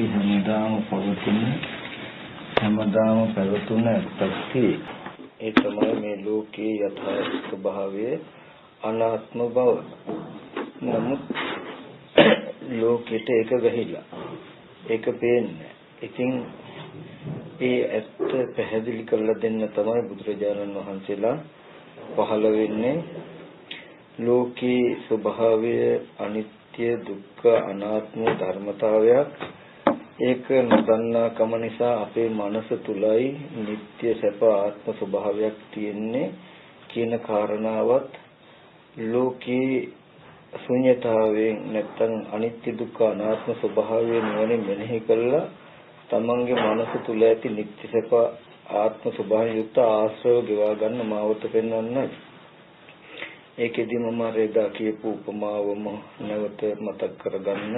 අපි හැමදාම පැවතුන ඇත්තක් ඒ තමයි මේ ලෝකයේ යථා ස්වභාවය අනාත්ම බව. නමුත් ලෝකෙට ඒක ගහිලා ඒක පේන්නේ. ඉතින් ඒ ඇත්ත පැහැදිලි කරලා දෙන්න තමයි බුදුරජාණන් වහන්සේලා පහළ වෙන්නේ. ලෝකේ ස්වභාවය අනිත්‍ය දුක්ඛ අනාත්ම ධර්මතාවයක්. ඒක නොදන්නා කම නිසා අපේ මනස තුලයි නিত্য සැප ආත්ම ස්වභාවයක් තියෙන්නේ කියන කාරණාවත් ලෝකේ ශුන්‍යතාවයෙන් නැත්නම් අනිත්‍ය දුක්ඛ අනාත්ම ස්වභාවය නුවණින් මෙනෙහි කළා තමන්ගේ මනස තුල ඇති නিত্য සැප ආත්ම ස්වභාවය යුක්ත ආශ්‍රව ගෙවා ගන්න මාවත පෙන්වන්නයි. ඒකෙදි මම රෙදා කියපු උපමාවම නැවත මතක් කරගන්න.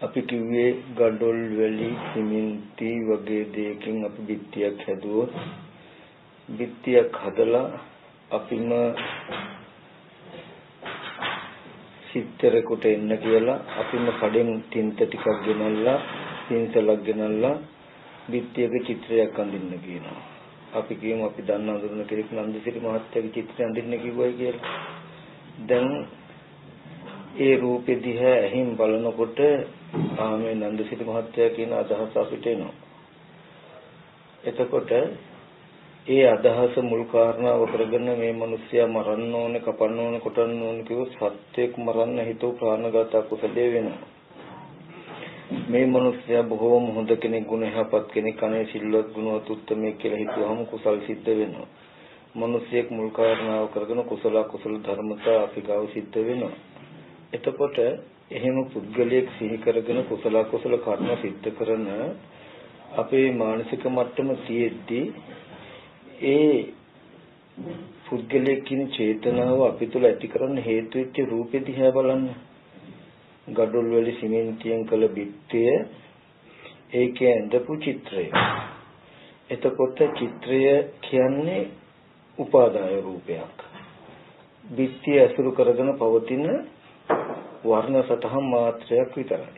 අපි කිව්වේ ගඩොල් වැලි සිමෙන්ති වගේ දෙයකින් අපි බිත්තියක් හැදුවොත් බිත්තියක් හදලා අපිම සිත්තරකට එන්න කියලා අපිම කඩෙන් තින්ත ටිකක් ගෙනල්ලා පින්සලක් ගෙනල්ලා බිත්තියක චිත්‍රයක් අඳින්න කියනවා. අපි කියමු අපි දන්න අඳුරන කෙනෙක් නන්දසිරි මහත්තයාගේ චිත්‍රය අඳින්න කිව්වයි කියලා. දැන් ඒ රූපෙ දිහා ඇහින් බලනකොට මේ නන්දසිරි මහත්තයා කියන අදහස අපිට එනවා. එතකොට ඒ අදහස මුල් කාරණාව කරගෙන මේ මිනිස්සයා මරන්න ඕනේ, කපන්න ඕනේ, කොටන්න ඕනේ කිව්ව සත්‍යයක් මරන්න හිතුව ප්‍රාණඝාත කුසලයේ වෙනවා. මේ මිනිස්සයා බොහෝම හොඳ කෙනෙක්, ගුණ යහපත් කෙනෙක්, අනේ සිල්වත් ගුණවත් උත්තමයෙක් කියලා හිතුවහම කුසල් සිද්ධ වෙනවා. මිනිස්සෙක් මුල් කාරණාව කරගෙන කුසල ධර්මතා අපි ගාව සිද්ධ වෙනවා. එතකොට එහෙම පුද්ගලයෙක් සිහි කරගෙන කුසල කර්ම සිද්ධ කරන අපේ මානසික මට්ටම තියෙද්දී ඒ පුද්ගලයෙක් කියන චේතනාව අපි තුළ ඇති කරන්න හේතු වෙච්ච රූපෙ දිහා බලන්න. ගඩොල් වල සිමෙන්තියෙන් කළ බිත්තිය ඒකේ ඇඳපු චිත්‍රය. එතකොට චිත්‍රය කියන්නේ උපාදාය රූපයක්. බිත්තිය අසුරු කරගෙන පවතින වර්ණ සතහන් මාත්‍රයක් විතරයි.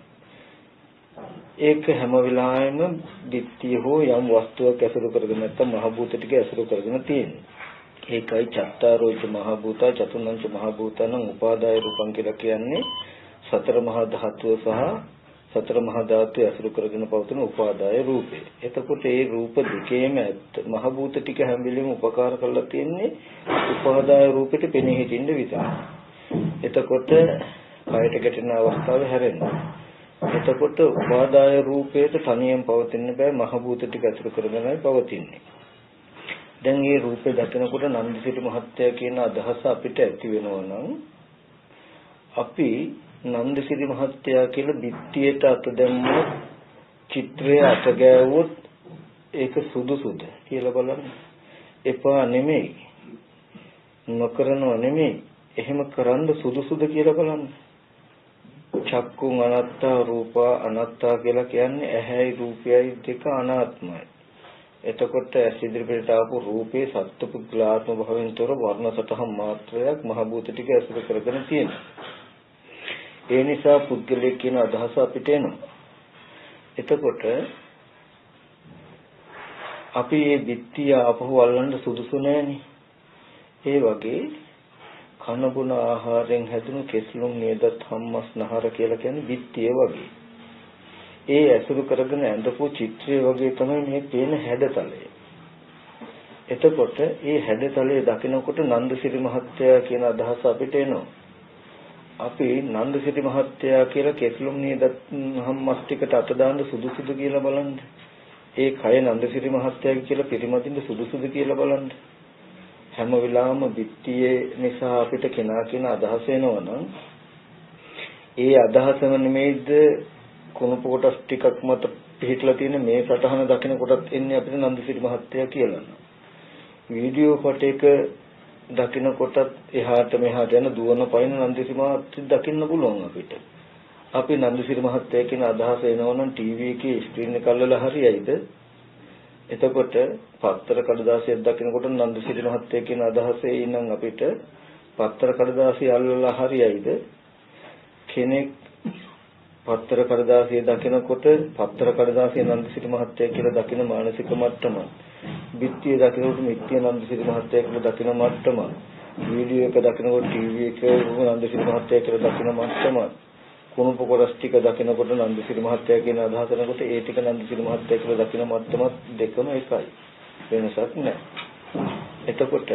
ඒක හැම වෙලාවෙම බිත්තිය හෝ යම් වස්තුවක් අසුරු කරගෙන නැත්නම් මහ භූත ටික අසුරු කරගෙන තියෙනවා. ඒකයි චත්තාරෝච මහ භූතා චතුර්ණංච මහ භූතං උපාදාය රූපං කියලා කියන්නේ. සතර මහා ධාතුව සහ සතර මහා ධාතුව අසුරු කරගෙන පවතින උපාදාය රූපේ. එතකොට මේ රූප දෙකේම ඇත්ත මහ භූත ටික හැම වෙලෙම උපකාර කරලා තියෙන්නේ උපාදාය රූපෙට පෙනී හිටින්න විතරයි. එතකොට කයට ගැටෙන අවස්ථාවේ හැරෙනවා. එතකොට උපාදාය රූපයට තනියෙන් පවතින්න බෑ, මහ භූත ටික අසුරු කරගෙනයි පවතින්නේ. දැන් මේ රූපේ දකිනකොට නන්දසිරි මහත්තයා කියන අදහස අපිට ඇති වෙනවා නම් අපි නන්දසිරි මහත්තයා කියලා බිත්තියට අත දැම්මොත් චිත්‍රය අත ගෑවුවොත් ඒක සුදුසුද කියලා බලන්න. එපා නෙමෙයි, නොකරනව නෙමෙයි, එහෙම කරන්න සුදුසුද කියලා බලන්න. චක්කුං අනාත්තා රූපා අනාත්තා කියලා කියන්නේ ඇහැයි රූපයයි දෙක අනාත්මයි. එතකොට ඇස් ඉදිරියට ආපු රූපේ සත්පුද්ගලාත්ම භාවයෙන් තොර වර්ණ සතහන් මාත්‍රයක් මහ භූත ටික අසුර කරගෙන තියෙනවා. ඒ නිසා පුද්ගලයෙක් කියන අදහස අපිට එනවා. එතකොට අපි මේ බිත්තිය ආපහු අල්ලන්න සුදුසු නැහැනේ. ඒ වගේ කන බොන ආහාරයෙන් හැදුණු කෙස්ලොම් නේදත් හම්මස් නහර කියලා කියන්නේ බිත්තිය වගේ. ඒ ඇසුරු කරගෙන ඇඳපු චිත්‍රය වගේ තමයි මේ පේන හැඩතලය. එතකොට මේ හැඩතලය දකිනකොට නන්දසිරි මහත්තයා කියන අදහස අපිට එනවා. අපි නන්දසිරි මහත්තයා කියලා කෙස්ලොම් නේදත් හම්මස් ටිකට අත දාන්න සුදුසුද කියලා බලන්න. ඒ කය නන්දසිරි මහත්තයා කියලා පිරිමදින්න සුදුසුද කියලා බලන්න. හැම වෙලාවෙම බිත්තියේ නිසා අපිට කෙනා කියන අදහස එනවනම් ඒ අදහසම නෙමෙයිද කුණප කොටස් ටිකක් මත පිටලා තියෙන මේ සටහන දකින කොටත් එන්නේ අපිට නන්දසිරි මහත්තයා කියලා. වීඩියෝ ෆොටෝක දකින කොටත් එහාට මෙහාට යන දුවන පයින් නන්දසිරි මහත්තයා දකින්න පුළුවන් අපිට. අපි නන්දසිරි මහත්තයා කියන අදහස එනවනම් ටීවී එකේ ස්ක්‍රීන් එක අල්ලලා හරියයිද? එතකොට පත්තර කඩදාසියක් දකිනකොට නන්දසිරි මහත්තයා කියන අදහස එනනම් අපිට පත්තර කඩදාසිය අල්ලලා හරියයිද? කෙනෙක් පත්තර කඩදාසිය දකිනකොට පත්තර කඩදාසිය නන්දසිරි මහත්තයා කියලා දකින මානසික මට්ටම. බිත්තිය දකිනකොට මිත්‍ය නන්දසිරි මහත්තයා කියලා දකින මට්ටම. වීඩියෝ එක දකිනකොට ටීවී එක නන්දසිරි මහත්තයා කියලා දකින මට්ටම. කුණුප කොටස් ටික දකිනකොට නන්දසිරි මහත්තයා කියන අදහස කරනකොට ඒ ටික නන්දසිරි මහත්තයා කියලා දකින මට්ටමත් දෙකම එකයි. වෙනසක් නැහැ. එතකොට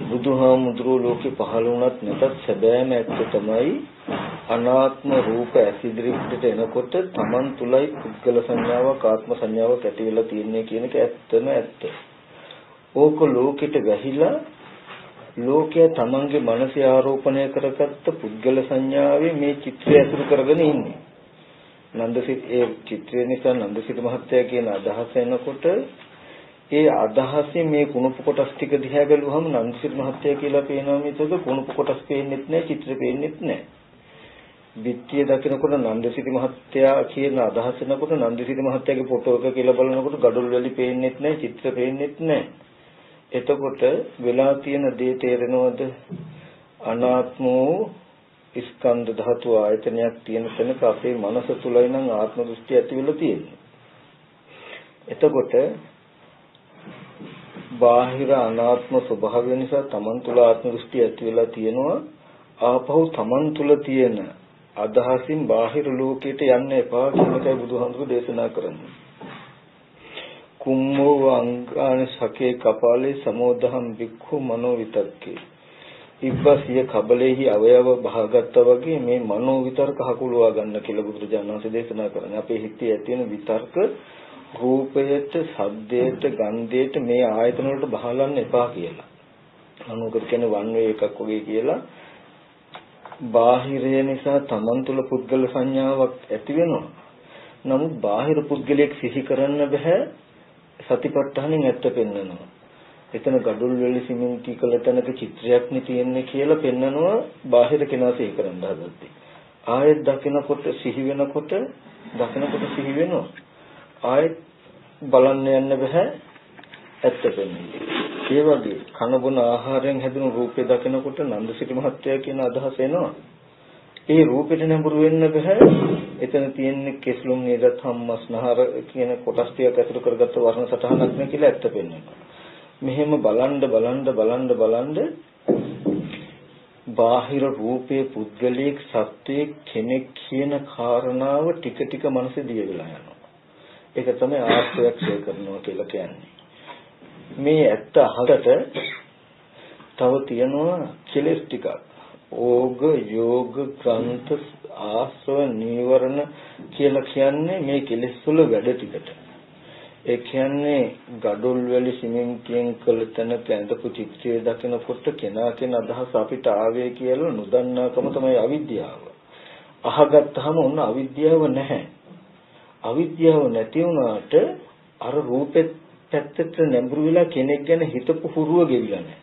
බුදුහාමුදුරුවෝ ලෝකේ පහළ වුණත් නැතත් සැබෑම ඇත්ත තමයි අනාත්ම රූප ඇසිදිරිපිට එනකොට Taman තුලයි පුද්ගල සංඥාවක් ආත්ම සංඥාවක් ඇති වෙලා තියෙන්නේ කියන එක ඇත්තම ඇත්ත. ඕක ලෝකෙට වැහිලා ලෝකයේ Tamanගේ මනසේ ආරෝපණය කරගත්ත පුද්ගල සංඥාවේ මේ චිත්‍රය අසුරු කරගෙන ඉන්නේ. නන්දසිරි ඒ චිත්‍රය නිසා නන්දසිරි මහත්තයා කියන අදහස එනකොට ඒ අදහසේ මේ කුණුප කොටස් ටික දිහා බැලුවහම නන්දසිරි මහත්තයා කියලා පේනවා මිසක කුණුප කොටස් පේන්නෙත් නැහැ චිත්‍ර පේන්නෙත් නැහැ. විත්‍ය දකිනකොට නන්දසිරි මහත්තයා කියන අදහස එනකොට නන්දසිරි මහත්තයාගේ ෆොටෝ එක කියලා බලනකොට gadol වැලි පේන්නෙත් නැහැ චිත්‍ර පේන්නෙත් නැහැ. එතකොට වෙලා තියෙන දේ තේරෙනවද? අනාත්ම වූ ස්කන්ධ ධාතු ආයතනයක් තියෙන තැනක අපේ මනස තුලයි නම් ආත්ම දෘෂ්ටි ඇති වෙලා තියෙන්නේ. එතකොට බාහිර අනාත්ම ස්වභාවය නිසා Taman තුල ආත්ම දෘෂ්ටි ඇති වෙලා තියෙනවා. ආපහු Taman තුල තියෙන අදහසින් බාහිර ලෝකයට යන්න එපා කියන එකයි බුදුහාමුදුරුවෝ දේශනා කරන්නේ. කුම්මෝ අංගාන සකේ කපාලේ සමෝදහම් වික්ඛු මනෝ විතක්කේ. ඉබ්බසිය කබලෙහි අවයව බහගත්තා වගේ මේ මනෝ විතර්ක හකුලවා ගන්න කියලා බුදුරජාණන් වහන්සේ දේශනා කරන්නේ. අපේ හිතේ ඇති වෙන විතර්ක රූපයට, ශබ්දයට, ගන්ධයට මේ ආයතන වලට බහලන්න එපා කියලා. අනුකර කියන්නේ වන් වේ එකක් වගේ කියලා. බාහිරය නිසා Taman තුල පුද්ගල සංඥාවක් ඇති වෙනවා. නමුත් බාහිර පුද්ගලයෙක් සිහි කරන්න බෑ. සතිපට්ඨානෙන් ඇත්ත පෙන්නනවා. එතන gadol වල සිමෙන්ති කළ තැනක චිත්‍රයක් නේ තියෙන්නේ කියලා පෙන්නනවා බාහිර කෙනා සිහි කරන්න හදද්දී. ආයෙත් දකිනකොට සිහි වෙනකොට සිහි වෙනවා. ආයෙත් බලන්න යන්න බෑ ඇත්ත පෙන්නේ. ඒ වගේ කන බොන ආහාරයෙන් හැදුණු රූපේ දකිනකොට නන්දසිරි මහත්තයා කියන අදහස එනවා. ඒ රූපෙට නැඹුරු වෙන්න බෑ. එතන තියෙන්නේ කෙස්ලුම් නේද ධම්මස්නහර කියන කොටස් ටික ඇතුළු කරගත්ත වර්ණ සටහනක් නේ කියලා ඇත්ත පෙන්වනවා. මෙහෙම බලන්න බාහිර රූපේ පුද්ගලික සත්‍යයේ කෙනෙක් කියන කාරණාව ටික ටික මනසේ දිය වෙලා යනවා. ඒක තමයි ආශ්‍රයක් ඡය කරනවා කියලා කියන්නේ. මේ ඇත්ත අහකට තව තියෙනවා කෙලෙස් ටිකක්. ඕග යෝග ග්‍රන්ථ ආශ්‍රව නීවරණ කියලා කියන්නේ මේ කෙලෙස් වල වැඩ ටිකට. ඒ කියන්නේ gadol වැලි සිමෙන්තියෙන් කළ තැනක ඇඳපු චිත්‍රය දකිනකොට කෙනාගෙන අදහස අපිට ආවේ කියලා නොදන්නාකම තමයි අවිද්‍යාව. අහගත්තාම ඔන්න අවිද්‍යාව නැහැ. අවිද්‍යාව නැති වුණාට අර රූපෙත් පැත්තට නැඹුරු වෙලා කෙනෙක් ගැන හිතපු හුරුව ගෙවිලා නැහැ.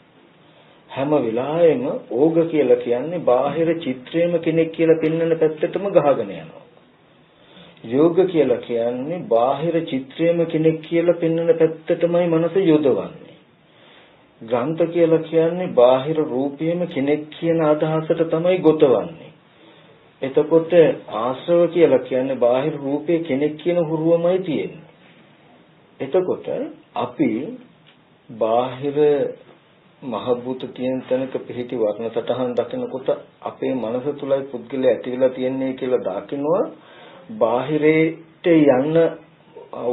හැම වෙලාවෙම ඕග කියලා කියන්නේ බාහිර චිත්‍රයේම කෙනෙක් කියලා පෙන්වන පැත්තටම ගහගෙන යනවා. යෝග කියලා කියන්නේ බාහිර චිත්‍රයේම කෙනෙක් කියලා පෙන්වන පැත්තටමයි මනස යොදවන්නේ. ග්‍රන්ථ කියලා කියන්නේ බාහිර රූපයේම කෙනෙක් කියන අදහසට තමයි ගොතවන්නේ. එතකොට ආශ්‍රව කියලා කියන්නේ බාහිර රූපේ කෙනෙක් කියන හුරුවමයි තියෙන්නේ. එතකොට අපි බාහිර මහ භූත තියෙන තැනක පිහිටි වර්ණ සටහන් දකිනකොට අපේ මනස තුලයි පුද්ගලයා ඇති වෙලා තියන්නේ කියලා දකින්නවා. බාහිරයට යන්න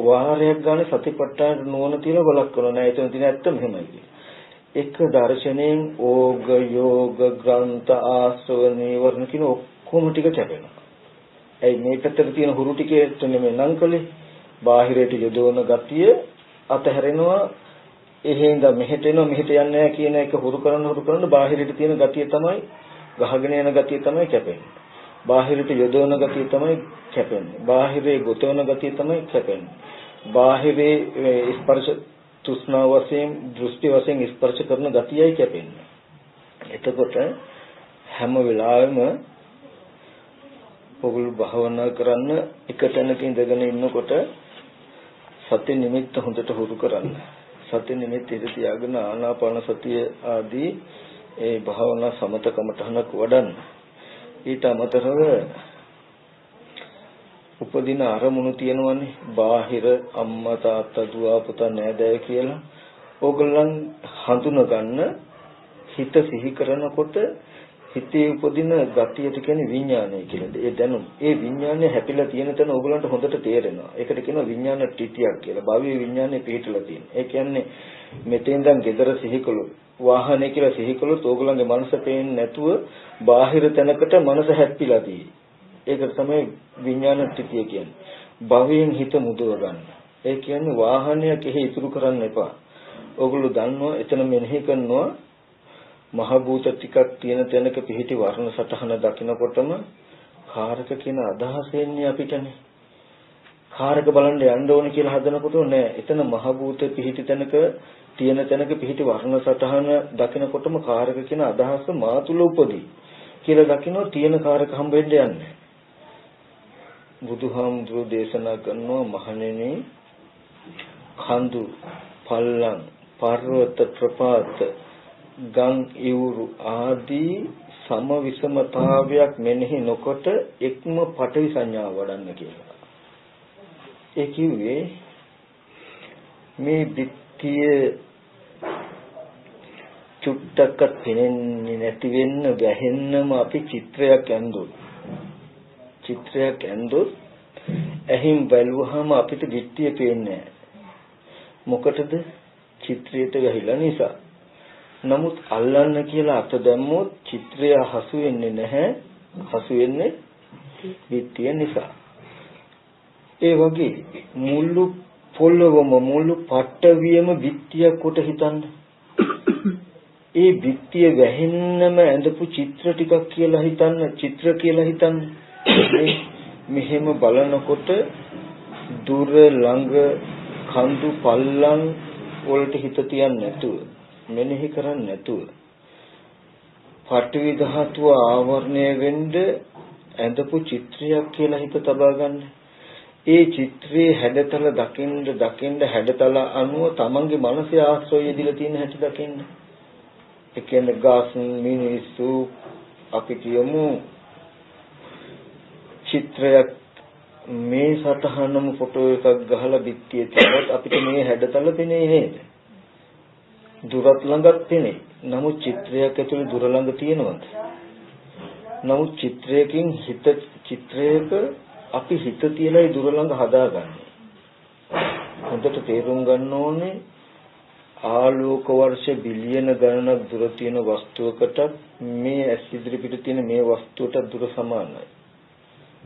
වාරයක් ගන්න සතිපට්ඨාන නුවණ තියලා බලක් කරනවා නෑ. එතන තියෙන ඇත්ත මෙහෙමයි. එක දර්ශනයෙන් ඕග යෝග ග්‍රන්ථ ආශ්‍රව නීවරණ කියන ඔක්කොම ටික කැපෙනවා. ඒ මේ පැත්තට තියෙන හුරු ටිකේට නෙමෙයි නම් කලේ බාහිරයට යොදවන ගතිය අතහැරෙනවා. එහෙන්ද මෙහෙට එනවා මෙහෙට යන්නේ නැහැ කියන එක හුරු කරන බාහිරයට තියෙන ගතිය තමයි ගහගෙන යන ගතිය තමයි කැපෙන්නේ. බාහිරට යොදවන ගතිය තමයි කැපෙන්නේ. බාහිරේ ගොතවන ගතිය තමයි කැපෙන්නේ. බාහිරේ ස්පර්ශ තෘෂ්ණා වශයෙන් දෘෂ්ටි වශයෙන් ස්පර්ශ කරන ගතියයි කැපෙන්නේ. එතකොට හැම වෙලාවෙම ඔගොල්ලෝ භාවනා කරන්න එක තැනක ඉඳගෙන ඉන්නකොට සති නිමිත්ත හොඳට හුරු කරන්න. සති නිමිත්ත ඉඳ තියාගෙන ආනාපාන සතිය ආදී ඒ භාවනා සමතකමටහනක් වඩන්න. ඊට අමතරව උපදින අරමුණු තියෙනවනේ බාහිර අම්මා තාත්තා දුව පුතා නෑදෑය කියලා ඕගොල්ලන් හඳුන ගන්න හිත සිහි කරනකොට හිතේ උපදින ගතියට කියන්නේ විඥානය කියලා. ඒ දැනුම්. ඒ විඥානය හැපිලා තියෙන තැන ඕගොල්ලන්ට හොඳට තේරෙනවා. ඒකට කියනවා විඥාන ටිටියක් කියලා. භවයේ විඥානේ පිහිටලා තියෙන. ඒ කියන්නේ මෙතෙන්දන් gedara සිහිකළොත් වාහනේ කියලා සිහිකළොත් ඕගොල්ලන්ගේ මනස පේන්නේ නැතුව බාහිර තැනකට මනස හැප්පිලා තියෙන්නේ. ඒකට තමයි විඥාන ටිටිය කියන්නේ. භවයෙන් හිත මුදව ගන්න. ඒ කියන්නේ වාහනයක් එහෙ ඉතුරු කරන්න එපා. ඕගොල්ලෝ දන්නවා එතන මෙනෙහි කරනවා මහ භූත ටිකක් තියෙන තැනක පිහිටි වර්ණ සටහන දකිනකොටම කාරක කියන අදහස එන්නේ අපිටනේ. කාරක බලන්න යන්න ඕන කියලා හදනකොට නෑ. එතන මහ භූත පිහිටි තැනක තියෙන තැනක පිහිටි වර්ණ සටහන දකිනකොටම කාරක කියන අදහස මා තුල උපදී කියලා දකිනවා තියෙන කාරක හම්බෙන්න යන්නේ. බුදුහාමුදුරෝ දේශනා කරනවා මහණෙනි කඳු පල්ලම් පර්වත ප්‍රපාත ගම් ඉවුරු ආදී සම විසමතාවයක් මෙනෙහි නොකොට එක්ම පඨවි සංඥාව වඩන්න කියලා. ඒ කිව්වේ මේ ධිට්ඨිය චුට්ටක්වත් පෙනෙන්නේ නැති වෙන්න ගැහෙන්නම අපි චිත්‍රයක් ඇඳුත් ඇහිම් බැලුවහම අපිට ධිට්ඨිය පේන්නේ නැහැ. මොකටද? චිත්‍රයට ගහිලා නිසා. නමුත් අල්ලන්න කියලා අත දැම්මොත් චිත්‍රය හසු වෙන්නේ නැහැ. හසු වෙන්නේ ධිට්ඨිය නිසා. ඒ වගේ මුළු පොළොවම මුළු පටවියම ධිට්ඨියක් කොට හිතන්න. ඒ ධිට්ඨිය වැහෙන්නම ඇඳපු චිත්‍ර ටිකක් කියලා හිතන්න. චිත්‍ර කියලා හිතන්න. මෙහෙම බලනකොට දුර ළඟ කඳු පල්ලම් වලට හිත තියන්නේ නැතුව මෙනෙහි කරන්නේ නැතුව පඨවි ධාතුව ආවරණය වෙන්න ඇඳපු චිත්‍රයක් කියලා හිත තබා ගන්න. ඒ චිත්‍රයේ හැඩතල දකින්න හැඩතල අනුව තමන්ගේ මනසේ ආශ්‍රය යෙදিলা තියෙන හැටි දකින්න. ඒ කියන්නේ ගස් මිනිස්සු අපි කියමු චිත්‍රයක් මේ සතහනම ෆොටෝ එකක් ගහලා පිටියේ තියනත් අපිට මේ හැඩතල පෙනේ නේද? දුරත් ළඟත් පෙනේ. නමුත් චිත්‍රයක් ඇතුලේ දුර ළඟ තියෙනවද? නමුත් චිත්‍රයක අපි හිත තියලා දුර ළඟ හදාගන්නේ. හොඳට තේරුම් ගන්න ඕනේ ආලෝක වර්ෂ බිලියන ගණනක් දුර තියෙන වස්තුවකට මේ ඇස් ඉදිරි පිට තියෙන මේ වස්තුවට දුර සමානයි.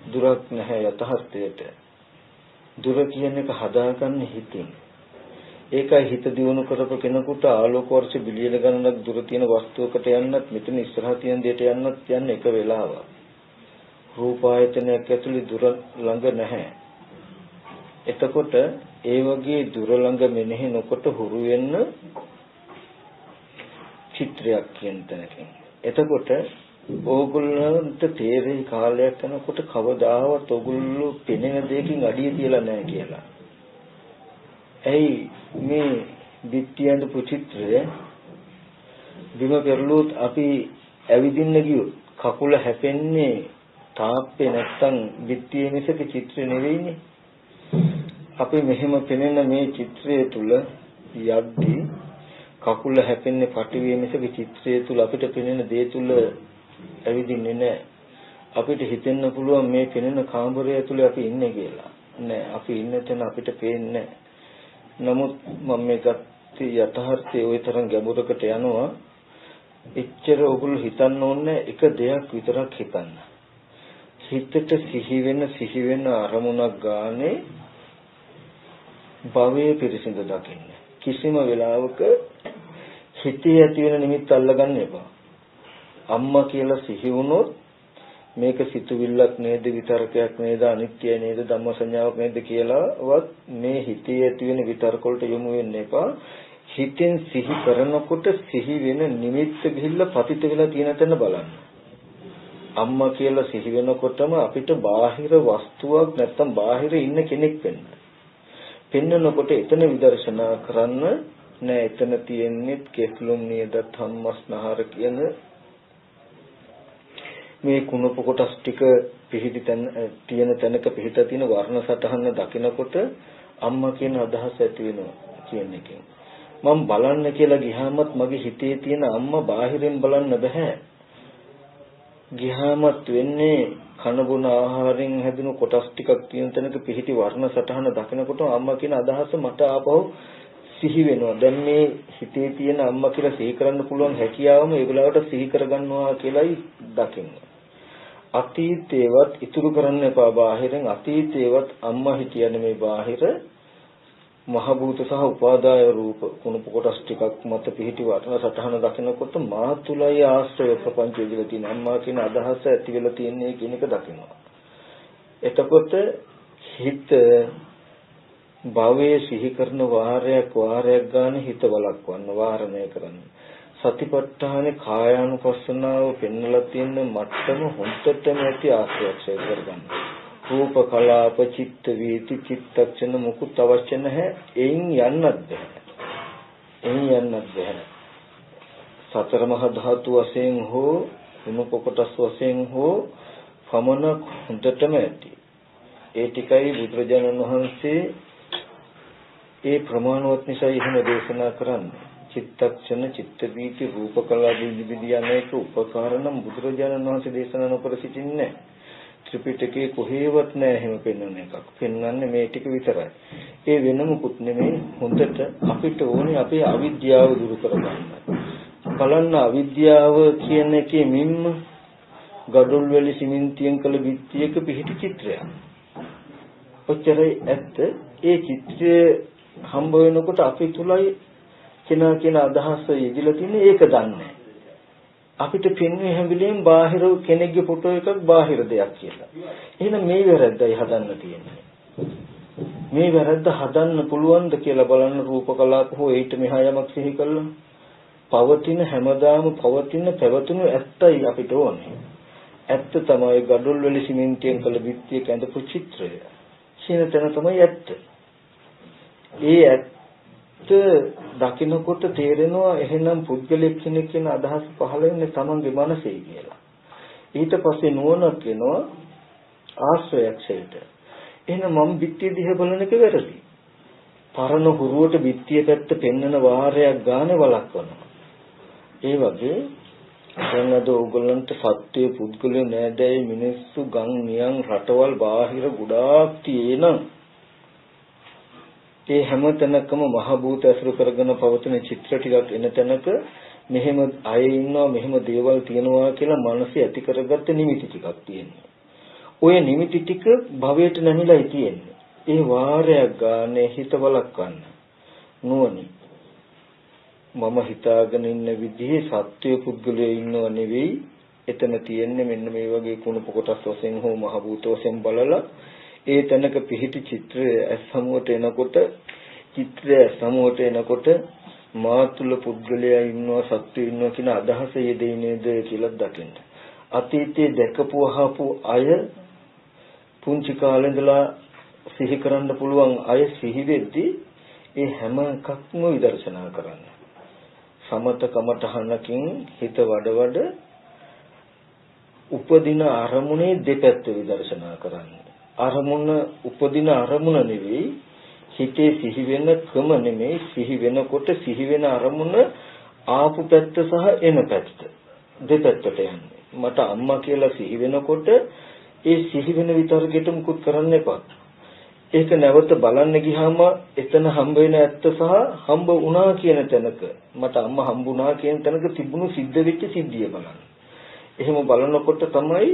දුරක් නැහැ යථාර්ථයට. දුර කියන එක හදාගන්න හිතින්. ඒකයි හිත දියුණු කරපු කෙනෙකුට ආලෝක වර්ෂ බිලියන ගණනක් දුර තියෙන වස්තුවකට යන්නත් මෙතන ඉස්සරහ තියෙන දෙයට යන්නත් යන්න එක වෙලාවක්. රූප ආයතනයක් ඇතුලේ දුර ළඟ නැහැ. එතකොට ඒ වගේ දුර ළඟ මෙනෙහි නොකොට හුරු වෙන්න චිත්‍රයක් කියන තැනකින්. එතකොට ඕගොල්ලන්ට තේරෙයි කාලයක් යනකොට කවදාවත් ඕගොල්ලෝ පෙනෙන දෙයකින් අඩිය තියලා නැහැ කියලා. ඇයි මේ ධිට්ඨියන්ට පුචිත්‍රය බිම පෙරළුවොත් අපි ඇවිදින්න ගියොත් කකුල හැපෙන්නේ තාප්පේ නැත්තම් ධිට්ඨියේ මිසක චිත්‍රය නෙවෙයිනේ. අපි මෙහෙම පෙනෙන මේ චිත්‍රය තුල යද්දී කකුල හැපෙන්නේ පටිවිය මිසක චිත්‍රය තුල අපිට පෙනෙන දේ තුල ඇවිදින්නේ නැහැ. අපිට හිතෙන්න පුළුවන් මේ පෙනෙන කාමරය ඇතුලේ අපි ඉන්නේ කියලා. නෑ, අපි ඉන්න තැන අපිට පේන්නේ නැහැ. නමුත් මම මේ ගත්තේ යථාර්ථයේ ওই තරම් ගැඹුරකට යනවා. එච්චර ඔගොල්ලෝ හිතන්න ඕනේ එක දෙයක් විතරක් හිතන්න. හිතට සිහි වෙන අරමුණක් ගානේ භවයේ පිරිසිඳ දකින්න. කිසිම වෙලාවක හිතේ ඇති වෙන නිමිත්ත අල්ලගන්න එපා. අම්මා කියලා සිහි වුණොත් මේක සිතුවිල්ලක් නේද විතරකයක් නේද අනිත්‍යයි නේද ධම්ම සංඥාවක් නේද කියලාවත් මේ හිතේ ඇති වෙන විතරක වලට යොමු වෙන්න එපා. හිතෙන් සිහි කරනකොට සිහි වෙන නිමිත්ත ගිහිල්ලා පතිත වෙලා තියෙන තැන බලන්න. අම්මා කියලා සිහි වෙනකොටම අපිට බාහිර වස්තුවක් නැත්තම් බාහිර ඉන්න කෙනෙක් වෙන්න. පෙන්නනකොට එතන විදර්ශනා කරන්න නෑ. එතන තියෙන්නේ කෙස්ලොම් නියද ධම්මස්නහර කියන මේ කුණප කොටස් ටික පිහිටි තියෙන තැනක පිහිටා තියෙන වර්ණ සටහන දකිනකොට අම්මා කියන අදහස ඇති වෙනවා කියන එකෙන් මම බලන්න කියලා ගියාමත් මගේ හිතේ තියෙන අම්මා බාහිරින් බලන්න බෑ. ගියාමත් වෙන්නේ කන බොන ආහාරයෙන් හැදුණු කොටස් ටිකක් තියෙන තැනක පිහිටි වර්ණ සටහන දකිනකොට අම්මා කියන අදහස මට ආපහු සිහි වෙනවා. දැන් මේ හිතේ තියෙන අම්මා කියලා සිහි කරන්න පුළුවන් හැකියාවම ඒ වෙලාවට සිහි කරගන්නවා කියලායි දකින්නේ. අතීතේවත් ඉතුරු කරන්න එපා බාහිරෙන්. අතීතේවත් අම්මා හිටියනේ මේ බාහිර මහ භූත සහ උපාදාය රූප කුණු කොටස් ටිකක් මත පිහිටි වටන සටහන දකිනකොට මා තුලයි ආශ්‍රය ප්‍රපංච විදිලා තියෙන අම්මා කියන අදහස ඇති වෙලා තියෙන්නේ කියන එක දකිනවා. එතකොට හිත භවයේ සිහි කරන වාරයක් ගන්න හිත වළක්වන්න වාරණය කරන්න. සතිපට්ඨානේ කායානුපස්සනාව පෙන්වලා තියෙන මට්ටම හොන්දටම ඇති ආශ්‍රයක්ෂය කරගන්න. රූප කලාප චිත්ත වීති චිත්තක්ෂණ මුකුත් අවශ්‍ය නැහැ. එයින් යන්නත් බැහැ. සතර මහා ධාතු වශයෙන් හෝ විමුක්ත කොටස් වශයෙන් හෝ පමණක් හොඳටම ඇති. ඒ ටිකයි බුදුරජාණන් වහන්සේ ඒ ප්‍රමාණවත් නිසා එහෙම දේශනා කරන්නේ. චිත්තක්ෂණ චිත්ත වීති රූප කලාප විවිධ අනේක උපකාරණම් බුදුරජාණන් වහන්සේ දේශනා නොකර සිටින්නේ නැහැ. ත්‍රිපිටකේ කොහෙවත් නැහැ එහෙම පෙන්වන එකක්. පෙන්වන්නේ මේ ටික විතරයි. ඒ වෙනමුකුත් නෙමෙයි හොඳට අපිට ඕනේ අපේ අවිද්‍යාව දුරු කරගන්න. බලන්න අවිද්‍යාව කියන එකේ මිම්ම ගඩොල් වැලි සිමෙන්තියෙන් කළ බිත්තියක පිහිටි චිත්‍රයක්. ඔච්චරයි ඇත්ත. ඒ චිත්‍රය හම්බ වෙනකොට අපි තුලයි කියන අදහස යෙදිලා තින්නේ ඒක දන්නේ. අපිට පෙන්වන්නේ හැම වෙලෙම බාහිර කෙනෙක්ගේ ෆොටෝ එකක් බාහිර දෙයක් කියලා. එහෙනම් මේ වැරද්දයි හදන්න තියෙන්නේ. මේ වැරද්ද හදන්න පුළුවන්ද කියලා බලන්න රූප කලාප හෝ ඊට මෙහා යමක් සිහි කළා. පවතින හැමදාම පවතින පැවතුණු ඇත්තයි අපිට ඕනේ. ඇත්ත තමයි ගඩොල් වල සිමෙන්තියෙන් කළ බිත්තියක ඇඳපු චිත්‍රය. කියන තැන තමයි ඇත්ත. ඒ ඇත්ත දකින්නකොට තේරෙනවා එහෙනම් පුද්ගලෙක් කෙනෙක් කියන අදහස පහළ වෙන්නේ තමන්ගේ මනසේ කියලා. ඊට පස්සේ නුවණක් එනවා ආශ්‍රයක්ෂයට. එහෙනම් මම බිත්තිය දිහා බලන එක වැරදි. පරණ හුරුවට බිත්තිය පැත්ත පෙන්වන වාරයක් ගානේ වළක්වනවා. ඒ වගේ දැන් අද ඕගොල්ලන්ට සත්‍ය පුද්ගලයෝ නෑදෑයි මිනිස්සු ගම් නියම් රටවල් බාහිර ගොඩාක් තියෙනවා. ඒ හැම තැනකම මහ භූත ඇසුරු කරගෙන පවතින චිත්‍ර ටිකක් එන තැනක මෙහෙම අය ඉන්නවා මෙහෙම දේවල් තියෙනවා කියලා මනසේ ඇති කරගත්ත නිමිති ටිකක් තියෙනවා. ඔය නිමිති ටික භවයට නැමිලායි තියෙන්නේ. ඒ වාරයක් ගානේ හිත වළක්වන්න නුවණින් මම හිතාගෙන ඉන්න විදිහේ සත්‍ය පුද්ගලයෝ ඉන්නව නෙවෙයි. එතන තියෙන්නේ මෙන්න මේ වගේ කුණප කොටස් වශයෙන් හෝ මහ භූත වශයෙන් බලලා ඒ තැනක පිහිටි චිත්‍රය සමුවට එනකොට මා තුල පුද්ගලයා ඉන්නවා සත්‍ය ඉන්නවා කියන අදහස යෙදෙයි නේද කියලා දකින්න. අතීතයේ දැකපුවහපු අය පුංචි කාලේ ඉඳලා සිහි කරන්න පුළුවන් අය සිහි වෙද්දී ඒ හැම එකක්ම විදර්ශනා කරන්න. සමත කමඨහනකින් හිත වඩ උපදින අරමුණේ දෙපැත්ත විදර්ශනා කරන්න. අරමුණ උපදින අරමුණ නෙවෙයි හිතේ සිහි වෙන ක්‍රම නෙමෙයි සිහි වෙනකොට සිහි වෙන අරමුණ ආපු පැත්ත සහ එන පැත්ත දෙපැත්තට යන්නේ. මට අම්මා කියලා සිහි වෙනකොට ඒ සිහි වෙන විතරකට මුකුත් කරන්න එපා. ඒක නැවත බලන්න ගියාම එතන හම්බ වෙන ඇත්ත සහ හම්බ වුණා කියන තැනක මට අම්මා හම්බ වුණා කියන තැනක තිබුණු සිද්ධ වෙච්ච සිද්ධිය බලන්න. එහෙම බලනකොට තමයි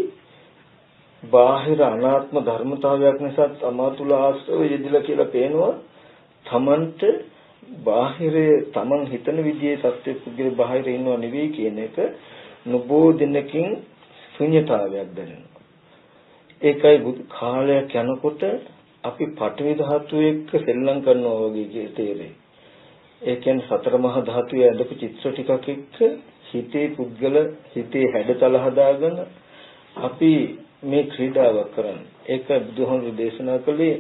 බාහිර අනාත්ම ධර්මතාවයක් නිසා තමතුල ආශ්‍රව යෙදিলা කියලා පේනවා. තමන්ට බාහිරේ තමන් හිතන විදිහේ සත්‍ය පුද්ගල බාහිර ඉන්නව නෙවෙයි කියන එක නොබෝ දිනකින් ශුන්‍යතාවයක් දැනෙනවා. ඒකයි කාලයක් යනකොට අපි පඨවි ධාතුව එක්ක සෙල්ලම් කරනවා වගේ තේරෙයි. ඒ කියන්නේ සතර මහා ධාතුවේ ඇඳපු චිත්‍ර ටිකක් එක්ක හිතේ පුද්ගල හිතේ හැඩතල හදාගෙන අපි මේ ක්‍රීඩාවක් කරන්නේ. ඒක බුදුහාමුදුරු දේශනා කළේ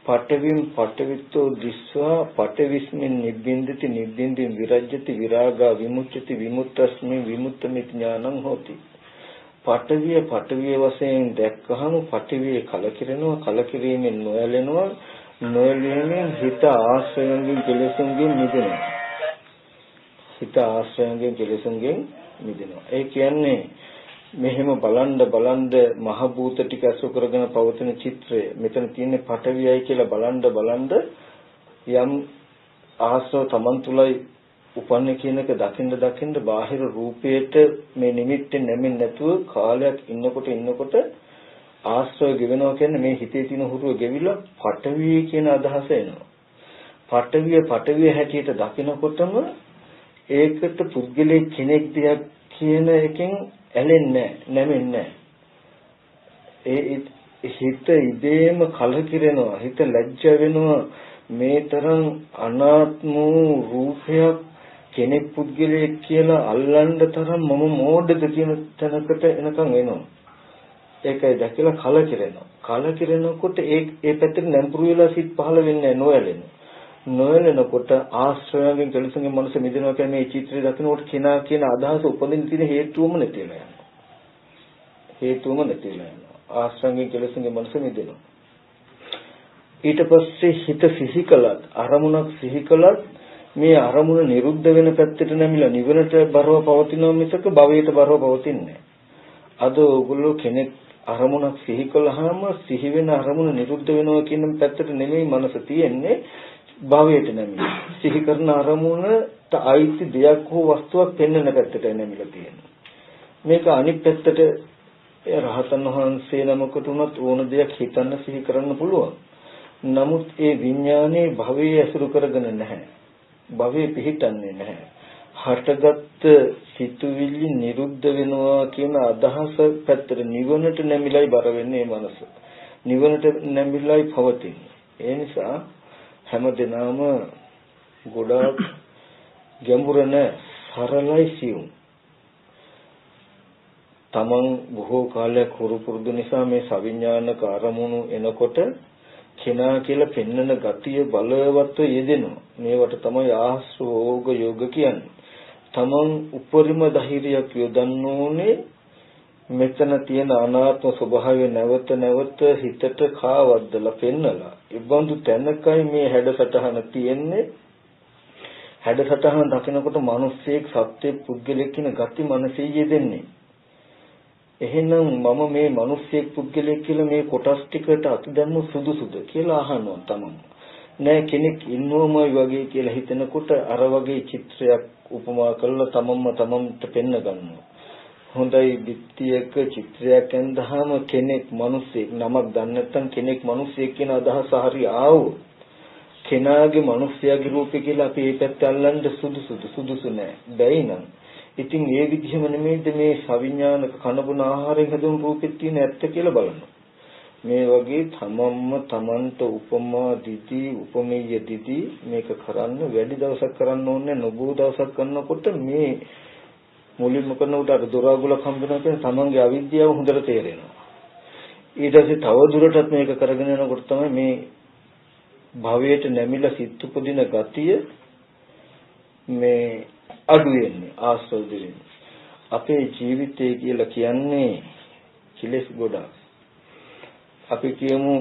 පඨවිම් පඨවිත්තෝ දිස්වා පඨවිස්මින් නිබ්බින්දති නිබ්බින්දින් විරජ්‍යති විරාගා විමුච්ඡති විමුක්තස්මින් විමුක්තමිත ඥානං හෝති. පටවිය වශයෙන් දැක්කහම පටවිය කලකිරීමෙන් නොයැලෙනවා, නොයැලීමෙන් හිත ආශ්‍රයයෙන් කෙලෙසුන්ගෙන් මිදෙනවා. ඒ කියන්නේ මෙහෙම බලන්න මහ භූත ටික අසු කරගෙන පවතින චිත්‍රය මෙතන තියෙන්නේ පටවියයි කියලා බලන්න යම් ආශ්‍රව තමන් තුලයි උපන්නේ කියන එක දකින්න බාහිර රූපයට මේ නිමිත්තෙන් නැමෙන්නේ නැතුව කාලයක් ඉන්නකොට ආශ්‍රව ගෙවෙනවා කියන්නේ මේ හිතේ තියෙන හුරුව ගෙවිලා පටවිය කියන අදහස එනවා. පටවිය හැටියට දකිනකොටම ඒකට පුද්ගලයෙක් කෙනෙක් දිහා කියන එකෙන් ඇලෙන්නේ නැමෙන්නේ ඒ හිත ඉබේම කලකිරෙනවා, හිත ලැජ්ජ වෙනවා. මේ තරම් අනාත්ම රූපයක් කෙනෙක් පුද්ගලයෙක් කියලා අල්ලන්න තරම් මම මෝඩද කියන තැනකට එනකන් එනවා. ඒකයි දැකලා කලකිරෙනකොට ඒ පැත්තට නැඹුරු වෙලා සිත් පහළ වෙන්නේ නොයැලෙනකොට ආශ්‍රයයෙන් කෙලෙසුන්ගේ මනස මිදෙනවා කියන්නේ මේ චිත්‍රය දකිනකොට කෙනා කියන අදහස උපදින්න තියෙන හේතුවම නැතිලා යනවා. ආශ්‍රයයෙන් කෙලෙසුන්ගේ මනස මිදෙනවා. ඊට පස්සේ හිත සිහි කළත් අරමුණක් සිහි කළත් මේ අරමුණ නිරුද්ධ වෙන පැත්තට නැමිලා නිවනට බරව පවතිනවා මිසක භවයට බරව පවතින්නේ නැහැ. අද ඕගොල්ලෝ කෙනෙක් අරමුණක් සිහි කළාම සිහි වෙන අරමුණ නිරුද්ධ වෙනවා කියන පැත්තට නෙමෙයි මනස තියෙන්නේ, භවයට නැමිලා. සිහි කරන අරමුණට අයිති දෙයක් හෝ වස්තුවක් පෙන්වන පැත්තට නැමිලා තියෙනවා. මේක අනිත් පැත්තට රහතන් වහන්සේ නමකට උනත් ඕන දෙයක් හිතන්න සිහි කරන්න පුළුවන්. නමුත් ඒ විඥානයේ භවයේ ඇසුරු කරගෙන නැහැ. භවයේ පිහිටන්නේ නැහැ. හටගත් සිතුවිලි නිරුද්ධ වෙනවා කියන අදහස පැත්තට නිවනට නැමිලයි බර වෙන්නේ මනස. නිවනට නැමිලයි පවතින්නේ. ඒ නිසා හැමදෙනාම ගොඩාක් ගැඹුරන සරලයි සියුම්. තමන් බොහෝ කාලයක් හුරු පුරුදු නිසා මේ සවිඥානික අරමුණු එනකොට කෙනා කියලා පෙන්වන ගතිය බලවත්ව යෙදෙනවා. මේවට තමයි ආශ්‍රෝග යෝග කියන්නේ. තමන් උපරිම ධෛර්යයක් යොදන්න ඕනේ මෙතන තියෙන අනාත්ම ස්වභාවය නැවත හිතට කාවද්දලා පෙන්නලා. ඉබ්බන්දු තැනකයි මේ හැඩසටහන තියෙන්නේ. හැඩසටහන දකිනකොට මිනිස්සෙක් සත්‍ය පුද්ගලෙක් කියන ගති මනසේ යෙදෙන්නේ. එහෙනම් මම මේ මිනිස්සෙක් පුද්ගලෙක් කියලා මේ කොටස් ටිකට අත දැම්ම සුදුසුද කියලා අහනවා තමන්. නෑ කෙනෙක් ඉන්නවමයි වගේ කියලා හිතනකොට අර වගේ චිත්‍රයක් උපමා කරලා තමන්ට පෙන්න ගන්නවා. හොඳයි බිත්තියක චිත්‍රයක් ඇඳහම කෙනෙක් මිනිස්සෙක් නමක් දන්නේ නැත්නම් කෙනෙක් මිනිස්සෙක් කියන අදහස හරි ආවෝ. කෙනාගේ මිනිස්යාගේ රූපේ කියලා අපි ඒ පැත්ත අල්ලන්න සුදුසු නෑ. බැයි නම් ඉතින් ඒ විදිහම නෙමෙයිද මේ සවිඥානික කනබුන ආහාරයෙන් හැදුණු රූපෙත් තියෙන ඇත්ත කියලා බලනවා. මේ වගේ තමන්ට උපමා දිදී උපමේය දිදී මේක කරන්න වැඩි දවසක් කරන්න ඕනේ. නොබෝ දවසක් කරනකොට මේ මුලින්ම කරනකොට අර දොරාගුලක් හම්බෙනවා කියන තමන්ගේ අවිද්‍යාව හොඳට තේරෙනවා. ඊට පස්සේ තව දුරටත් මේක කරගෙන යනකොට තමයි මේ භවයට නැමිලා සිත් උපදින ගතිය මේ අඩු වෙන්නේ, ආශ්‍රව දෙන්නේ. අපේ ජීවිතය කියලා කියන්නේ කෙලෙස් ගොඩක්. අපි කියමු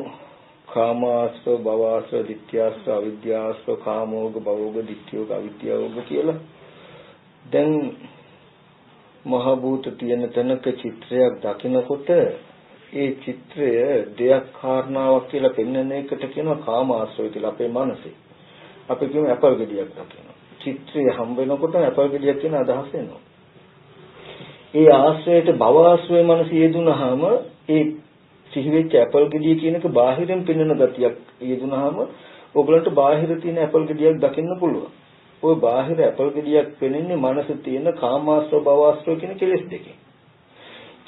කාමාශ්‍රව, භවආශ්‍රව, ditthyaශ්‍රව, අවිද්‍යාශ්‍රව, කාමෝග, භවෝග, ditthියෝග, අවිද්‍යාවෝග කියලා. දැන් මහ භූත තියෙන තැනක චිත්‍රයක් දකිනකොට ඒ චිත්‍රය දෙයක් කාරණාවක් කියලා පෙන්වන එකට කියනවා කාමාශ්‍රව කියලා අපේ මනසේ. අපි කියමු ඇපල් ගෙඩියක් දකිනවා. චිත්‍රය හම්බ වෙනකොට ඇපල් ගෙඩියක් කියන අදහස එනවා. ඒ ආශ්‍රයයට භව ආශ්‍රය මනස යෙදුනහම ඒ සිහිවෙච්ච ඇපල් ගෙඩිය කියන එක බාහිරින් පෙන්වන ගතියක් යෙදුනහම ඔයගලන්ට බාහිර තියෙන ඇපල් ගෙඩියක් දකින්න පුළුවන්. ওই බාහිර ඇපල් ගෙඩියක් පෙනෙන්නේ මනස තියෙන කාමාශ්‍රව භවආශ්‍රව කියන කෙලෙස් දෙකෙන්.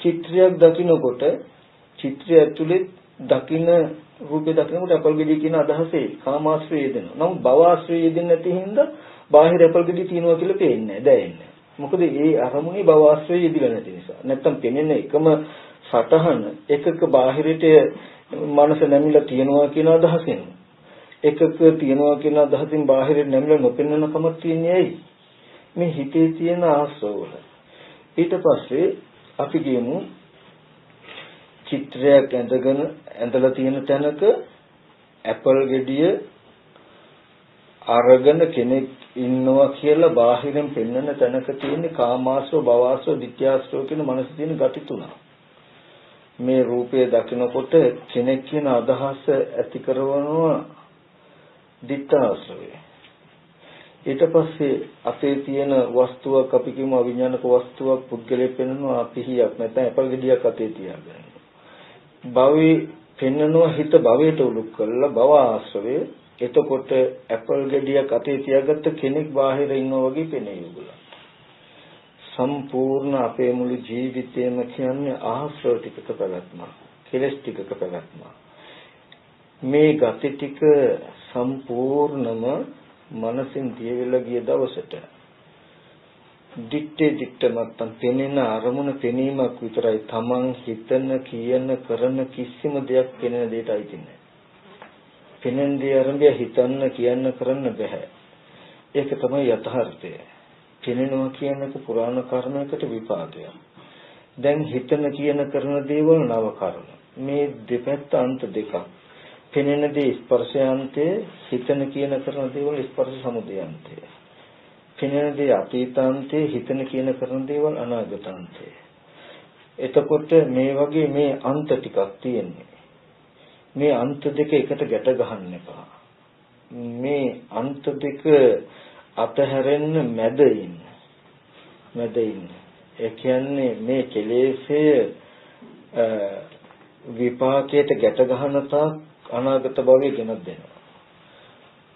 චිත්‍රයක් දකිනකොට චිත්‍රය ඇතුලේ දකින්න රූපේ දකිනකොට ඇපල් ගෙඩිය කියන අදහසේ කාමාශ්‍රය යෙදෙනවා. නමුත් භවආශ්‍රය යෙදෙන්නේ නැති හින්දා බාහිර ඇපල් ගෙඩිය තියෙනවා කියලා පේන්නේ දැනෙන්නේ. මොකද ඒ අරමුණේ භවආශ්‍රය යෙදිලා නැති නිසා. නැත්තම් පෙනෙන එකම සටහන එකක බාහිරට මනස නැමිලා තියනවා කියන අදහසෙන්. එකක තියනවා කියන අදහසින් බාහිරට නැමිලා නොපෙනෙන කමක් තියන්නේ ඇයි? මේ හිතේ තියෙන ආශ්‍රව වල. ඊට පස්සේ අපි කියමු චිත්‍රයක් ඇඳලා තියෙන තැනක ඇපල් ගෙඩිය අරගෙන කෙනෙක් ඉන්නවා කියලා බාහිරින් පෙන්වන තැනක තියෙන කාමාශ්‍රව, භවශ්‍රව, ditthyaශ්‍රව කියන මනස තියෙන gati තුන. මේ රූපය දකිනකොට කෙනෙක් කියන අදහස ඇති කරනවා ditthාශ්‍රවය. ඊට පස්සේ අපේ තියෙන වස්තුවක් අපි කියමු අවිඥානික වස්තුවක් පුද්ගලයෙක් පෙන්වනවා පිහියක් නැත්නම් ඇපල් ගෙඩියක් අතේ තියාගෙන. භවයේ පෙන්වනවා හිත භවයට උලුක් කරලා භව ආශ්‍රවය. එතකොට ඇපල් ගෙඩියක් අතේ තියාගත්ත කෙනෙක් බාහිර ඉන්නවා වගේ පෙනේ උගල. සම්පූර්ණ අපේ මුළු ජීවිතේම කියන්නේ ආශ්‍රව ටිකක පැවැත්ම, කෙලස් ටිකක පැවැත්ම. මේ gati ටික සම්පූර්ණම මනසින් දියවිලා ගිය දවසට දිත්තමත්තන් පෙනෙන අරමුණ පෙනීමක් විතරයි. Taman හිතන, කියන, කරන කිසිම දෙයක් පෙනෙන දෙයට අයිති නැහැ. පෙනෙන දේ ආරම්භය හිතන්න, කියන්න, කරන්න බෑ. ඒක තමයි යථාර්ථය. පෙනෙනවා කියනක පුරාණ කර්මයකට විපාකයක්. දැන් හිතන, කියන, කරන දේවල් නව කර්ම. මේ දෙපැත්ත අන්ත දෙකක්. පෙනෙන දේ ස්පර්ශයන්තය, හිතන, කියන, කරන දේවල් ස්පර්ශ සමුදයන්තය. පෙනෙන දේ අතීතාන්තය, හිතන, කියන, කරන දේවල් අනාගතාන්තය. එතකොට මේ වගේ මේ අන්ත ටිකක් තියෙන්නේ. මේ අන්ත දෙක එකට ගැට ගන්න එපා. මේ අන්ත දෙක අතහැරෙන්න මැද ඉන්න. ඒ කියන්නේ මේ කෙලෙස්ය විපාකයට ගැට ගන්න තාක් අනාගත භවයේ ගෙනත් දෙනවා.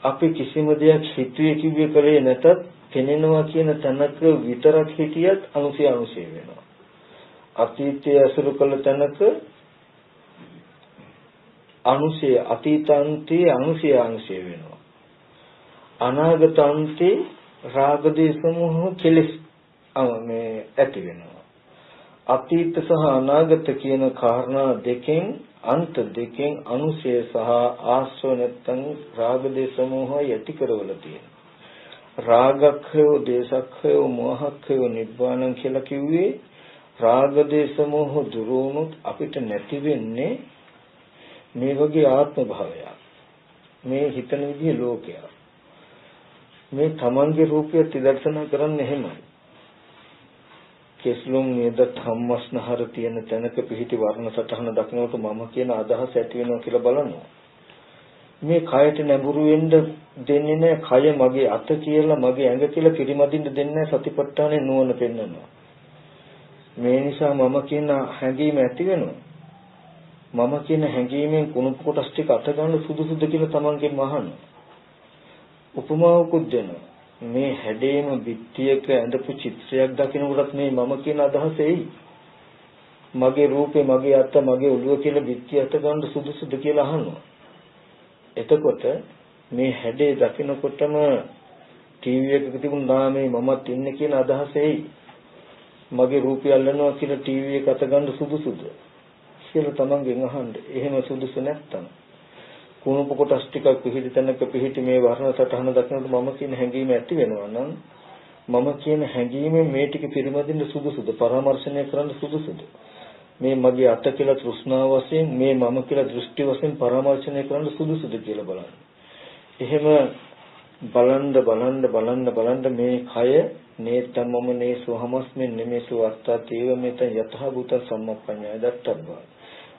අපි කිසිම දෙයක් හිතුවේ කිව්වේ කරේ නැතත් පෙනෙනවා කියන තැනක විතරක් හිටියත් අනුසය වෙනවා. අතීතයේ අසුරු කළ තැනක අනුසය අතීතාන්තයේ අනුසය වෙනවා. අනාගතාන්තේ රාග දේශ මොහ කෙලෙස් ඇති වෙනවා. අතීත සහ අනාගත කියන කාරණා දෙකෙන් අන්ත දෙකෙන් අනුසය සහ ආශ්‍රව නැත්නම් රාග දේශ මොහය ඇති කරවල තියෙනවා. රාගක්ඛය, දේශක්ඛය, මොහක්ඛය නිබ්බාණං කියලා කිව්වේ රාග දේශ මොහ දුරු වුණොත් අපිට නැති වෙන්නේ මේ වගේ ආත්ම භාවයක්. මේ හිතන විදිහේ ලෝකයක්. මේ තමන්ගේ රූපය තිදර්ශනා කරන්නේ එහෙමයි. කෙස්ලොම් නේද ධම්මස්නහර තියෙන තැනක පිහිටි වර්ණ සටහන දකින්නකොට මම කියන අදහස ඇති වෙනවා කියලා බලනවා. මේ කයට නැඹුරු වෙන්න දෙන්නේ නැහැ. කය මගේ අත කියලා, මගේ ඇඟ කියලා පිරිමදින්න දෙන්නේ නැහැ. සතිපට්ඨානේ නුවණ පෙන්වනවා. මේ නිසා මම කියන හැඟීම ඇති වෙනවා. මම කියන හැඟීමෙන් කුණුප කොටස් ටික අත ගන්න සුදුසුද කියලා තමන්ගෙන් අහනවා. උපමාවකුත් දෙනවා. මේ හැඩේම පිටියක ඇඳපු චිත්‍රයක් දකිනකොටත් මේ මම කියන අදහස එයි. මගේ රූපේ, මගේ අත, මගේ ඔළුව කියලා පිටිය අත ගන්න සුදුසුද කියලා අහනවා. එතකොට මේ හැඩේ දකිනකොටම ටීවී එකක තිබුණ නාමේ මමත් ඉන්නේ කියන අදහස එයි. මගේ රූපය අල්ලනවා කියලා ටීවී එක අත ගන්න සුදුසුද කියලා තමන්ගෙන් අහන්න. එහෙම සුදුසු නැත්තම් කුණුප කොටස් ටිකක් පිහිටි තැනක පිහිටි මේ වර්ණ සටහන දකිනකොට මම කියන හැඟීම ඇති වෙනවා නම් මම කියන හැඟීමෙන් මේ ටික පිරිමදින්න සුදුසුද? පරාමර්ශනය කරන්න සුදුසුද? මේ මගේ අත කියලා තෘෂ්ණාව වශයෙන්, මේ මම කියලා දෘෂ්ටි වශයෙන් පරාමර්ශනය කරන්න සුදුසුද කියලා බලන්න. එහෙම බලන්න මේ කය නේතමම නේසු හමස්මෙන් නෙමෙසු අත්තා තේව මෙතන යතහ භූත සම්මප්පඤ්ඤය දත්තබ්බා.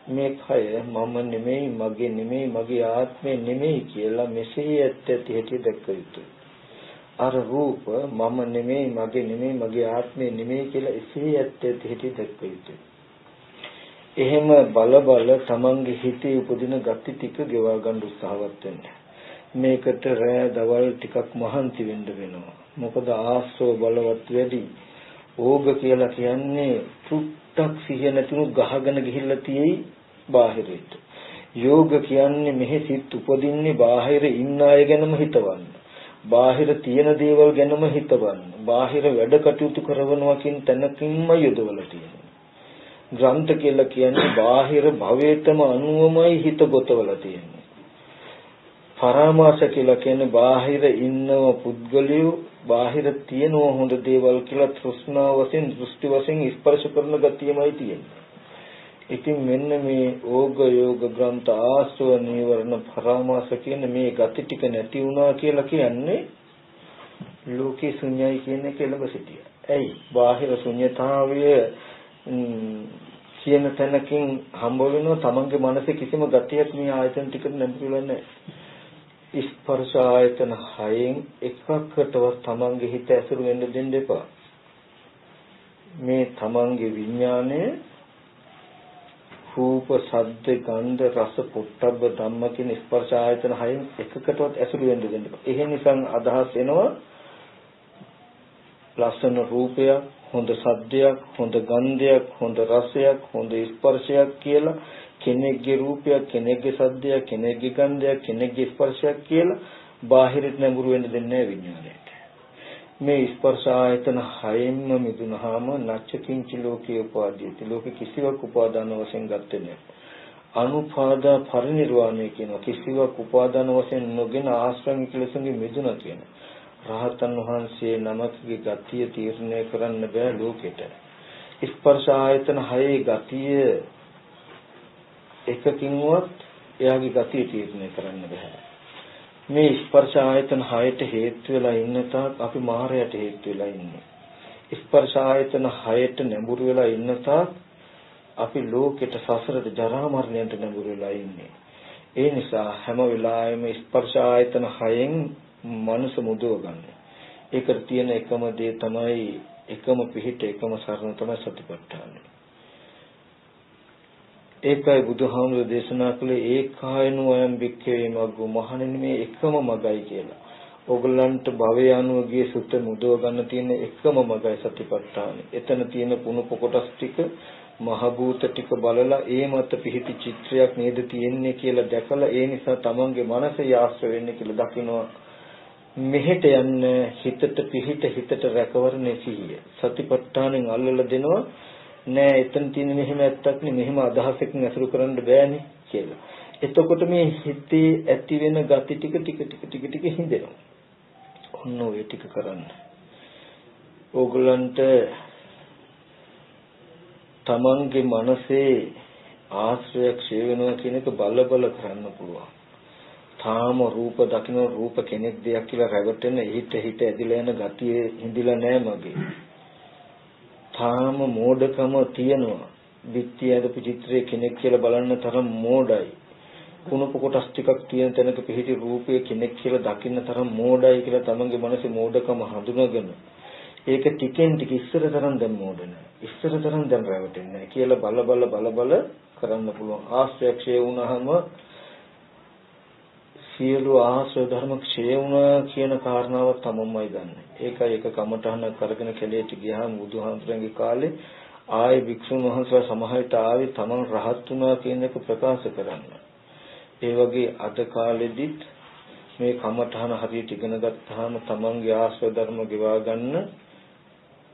මේ කය මම නෙමෙයි, මගේ නෙමෙයි, මගේ ආත්මය නෙමෙයි කියලා මෙසේ ඇත්ත ඇති දැක්ක යුතුයි. අර රූප මම නෙමෙයි, මගේ නෙමෙයි, මගේ ආත්මය නෙමෙයි කියලා එසේ ඇත්ත ඇති දැක්ක යුතුයි. එහෙම බල තමන්ගේ හිතේ උපදින gati ටික ගෙවා ගන්න උත්සාහවත් වෙන්න. මේකට රෑ දවල් ටිකක් මහන්සි වෙන්න වෙනවා. මොකද ආශ්‍රව බලවත් වැඩි. ඕග කියලා කියන්නේ පුට්ටක් සිහිය නැතුණු ගහගෙන ගිහිල්ලා තියෙයි බාහිරට. යෝග කියන්නේ මෙහි සිත් උපදින්නේ බාහිර ඉන්න අය ගැනම හිතවන්න. බාහිර තියෙන දේවල් ගැනම හිතවන්න. බාහිර වැඩ කටයුතු කරනවා කියන තැනකින්ම යොදවලා තියෙනවා. ග්‍රන්ථ කියලා කියන්නේ බාහිර භවයටම අනුවමයි හිත ගොතවලා තියෙන්නේ. පරාමාස කියලා කියන්නේ බාහිර ඉන්නව පුද්ගලියෝ, බාහිර තියෙන හොඳ දේවල් කියලා තෘෂ්ණාව වශයෙන්, දෘෂ්ටි වශයෙන් ස්පර්ශ කරන ගතියමයි තියෙන්නේ. ඉතින් මෙන්න මේ ඕග යෝග ග්‍රන්ථ ආශ්‍රව නීවරණ පරාමාස කියන මේ ගති ටික නැති වුණා කියලා කියන්නේ ලෝකේ ශුන්‍යයි කියන එක එළඹ සිටිය. ඇයි? බාහිර ශුන්‍යතාවය කියන තැනකින් හම්බ වෙනවා තමන්ගේ මනසේ කිසිම ගතියක් මේ ආයතන ටිකට නැඹුරුලා නැහැ. ස්පර්ශ ආයතන හයෙන් එකකටවත් තමන්ගේ හිත ඇසුරු වෙන්න දෙන්න එපා. මේ තමන්ගේ විඥානය රූප, ශබ්ද, ගන්ධ, රස, පොට්ටබ්බ ධම්ම කියන ස්පර්ශ ආයතන හයෙන් එකකටවත් ඇසුරු වෙන්න දෙන්න එපා. එහෙ නිසා අදහස් එනවා ලස්සන රූපයක්, හොඳ ශබ්දයක්, හොඳ ගන්ධයක්, හොඳ රසයක්, හොඳ ස්පර්ශයක් කියලා කෙනෙක්ගේ රූපයක්, කෙනෙක්ගේ ශබ්දයක්, කෙනෙක්ගේ ගන්ධයක්, කෙනෙක්ගේ ස්පර්ශයක් කියලා බාහිරට නැඹුරු වෙන්න දෙන්නේ නැහැ විඥාණයට. මේ ස්පර්ශ ආයතන හයෙන්ම මිදුනහම නච්ච කිංචි ලෝකේ උපාදීති. ලෝක කිසිවක් උපාදාන වශයෙන් ගත්තේ නැහැ. අනුපාදා පරිනිර්වාණය කියනවා. කිසිවක් උපාදාන වශයෙන් නොගෙන ආශ්‍රම කෙලෙසුන්ගේ මිදුණා කියනවා. රහතන් වහන්සේ නමකගේ ගතිය තීරණය කරන්න බෑ ලෝකෙට. ස්පර්ශ ආයතන හයේ ගතිය එකකින්වත් එයාගේ ගතිය තීරණය කරන්න බෑ. මේ ස්පර්ශ ආයතන හයට හේතු වෙලා ඉන්න තාක් අපි මායයට හේතු වෙලා ඉන්නේ. ස්පර්ශ ආයතන හයට නැඹුරු වෙලා ඉන්න තාක් අපි ලෝකෙට සසරට ජරා මරණයට නැඹුරු වෙලා ඉන්නේ. ඒ නිසා හැම වෙලාවෙම ස්පර්ශ ආයතන හයෙන් මනස මුදව ගන්න. ඒකට තියෙන එකම දේ තමයි එකම පිහිට එකම සරණ තමයි සතිපට්ඨානය. ඒකයි බුදුහාමුදුරේ දේශනා කළේ ඒකායනෝ අයම් වික්ඛවේ මග්ගෝ මහණෙනි මේ එකම මගයි කියලා. ඕගලන්ට භවය අනුව ගිය සුත මුදව ගන්න තියෙන එකම මගයි සතිපට්ඨානය. එතන තියෙන කුණප කොටස් ටික මහ භූත ටික බලලා ඒ මත පිහිටි චිත්‍රයක් නේද තියෙන්නේ කියලා දැකලා ඒ නිසා තමන්ගේ මනස යාස්ත්‍ර වෙන්නේ කියලා දකිනවා. මෙහෙට යන්න හිතට පිහිට හිතට රැකවරණේ සිහිය. සතිපට්ඨානෙන් අල්ලලා දෙනවා නෑ එතන තියෙන මෙහෙම ඇත්තක් නේ මෙහෙම අදහසකින් අසුරු කරන්න බෑනේ කියලා. එතකොට මේ හිතේ ඇති වෙන gati ටික හිඳෙනවා. ඔන්න ඔය ටික කරන්න. ඕගලන්ට තමන්ගේ මනසේ ආශ්‍රය ක්ෂය වෙනවා කියන එක බල කරන්න පුළුවන්. තාම රූප දකින්න රූප කෙනෙක් දෙයක් කියලා රැවටෙන හිත ඇදිලා යන gatiye හිඳිලා නෑ මගේ. තාම මෝඩකම තියෙනවා. විත්‍ය ඇදපු චිත්‍රයේ කෙනෙක් කියලා බලන්න තරම් මෝඩයි. කුණප කොටස් ටිකක් තියෙන තැනක පිහිටි රූපයේ කෙනෙක් කියලා දකින්න තරම් මෝඩයි කියලා තමන්ගේ මනසේ මෝඩකම හඳුනගෙන ඒක ටිකෙන් ටික ඉස්සර තරම් දැන් මෝඩ නෑ. ඉස්සර තරම් දැන් රැවටෙන්නේ නෑ කියලා බල කරන්න පුළුවන්. ආශ්‍රය වුණාම සියලු ආශ්‍රය ධර්ම ක්ෂය වුණා කියන කාරණාව තමන්මයි දන්නේ. ඒකයි එක කමඨහන කරගෙන කැලේට ගියාම බුදුහාමුදුරන්ගේ කාලේ ආයේ වික්ෂුන් වහන්සේලා සමහරට ආවේ තමන් රහත් වුණා කියන එක ප්‍රකාශ කරන්න. ඒ වගේ අද කාලෙදිත් මේ කමඨහන හරියට ඉගෙන ගත්තාම තමන්ගේ ආශ්‍රය ධර්ම ගෙවා ගන්න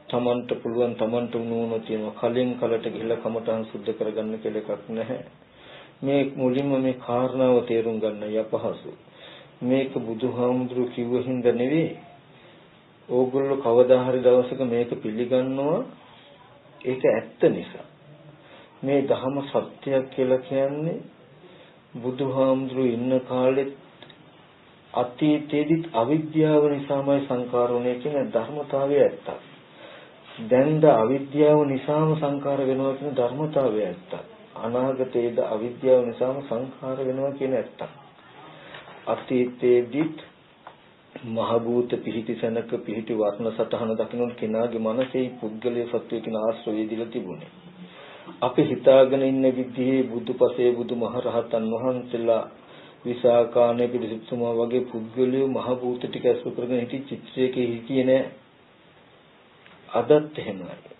තමන්ට පුළුවන්. තමන්ට උණුවන තියෙනවා. කලින් කලට ගිහිල්ලා කමඨහන් සුද්ධ කරගන්න කියලා එකක් නැහැ. මේ මුලින්ම මේ කාරණාව තේරුම් ගන්න යපහසු. මේක බුදුහාමුදුරු කිව්ව හින්දා නෙවෙයි. ඕගොල්ලෝ කවදා හරි දවසක මේක පිළිගන්නවා. ඒක ඇත්ත නිසා. මේ ධර්ම සත්‍යයක් කියලා කියන්නේ බුදුහාමුදුරු ඉන්න කාලෙත් අතීතයේදීත් අවිද්‍යාව නිසාමයි සංකාරණය කියන ධර්මතාවය ඇත්ත. දැන්ද අවිද්‍යාව නිසාම සංකාර වෙනවා කියන ධර්මතාවය ඇත්ත. අනාගතයේද අවිද්‍යාව නිසාම සංඛාර වෙනවා කියන ඇත්ත. අතීතයේදීත් මහ භූත පිහිටි සැනක පිහිටි වර්ණ සතහන දකින්න කෙනාගේ මනසේ පුද්ගලයේ සත්වයේ කියන ආශ්‍රය දීලා තිබුණේ. අපි හිතාගෙන ඉන්න විදිහේ බුදුපසේ බුදුමහරහතන් වහන්සේලා විසාකානේ පිළිසුතුමා වගේ පුද්ගලයෝ මහ භූත ටික අසු කරගෙන හිටි චිත්‍රයක හිටියේ නෑ. අදත් එහෙමයි.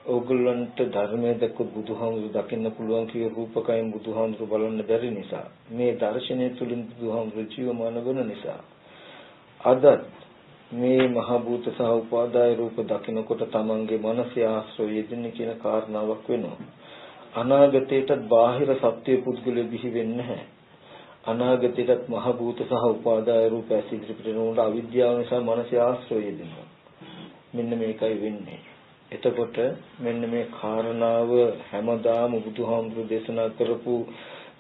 ඕගොල්ලන්ට ධර්මයේ දැක්ක බුදුහාමුදුරු දකින්න පුළුවන් කිය රූපකයෙන් බුදුහාමුදුරු බලන්න බැරි නිසා මේ දර්ශනය තුලින් බුදුහාමුදුරු ජීවමාන වෙන නිසා අද මේ මහ භූත සහ උපාදාය රූප දකින්නකොට තමන්ගේ මනසේ ආශ්‍රය යෙදෙන්නේ කියන කාරණාවක් වෙනවා. අනාගතයේට බාහිර සත්‍ය පුද්ගලෙ බිහි වෙන්නේ නැහැ. අනාගතයේට මහ භූත සහ උපාදාය රූප ඇසිදිරි පිටනොට අවිද්‍යාව නිසා මනසේ ආශ්‍රය යෙදෙනවා. මෙන්න මේකයි වෙන්නේ. එතකොට මෙන්න මේ කාරණාව හැමදාම බුදුහාමුදුරු දේශනා කරපු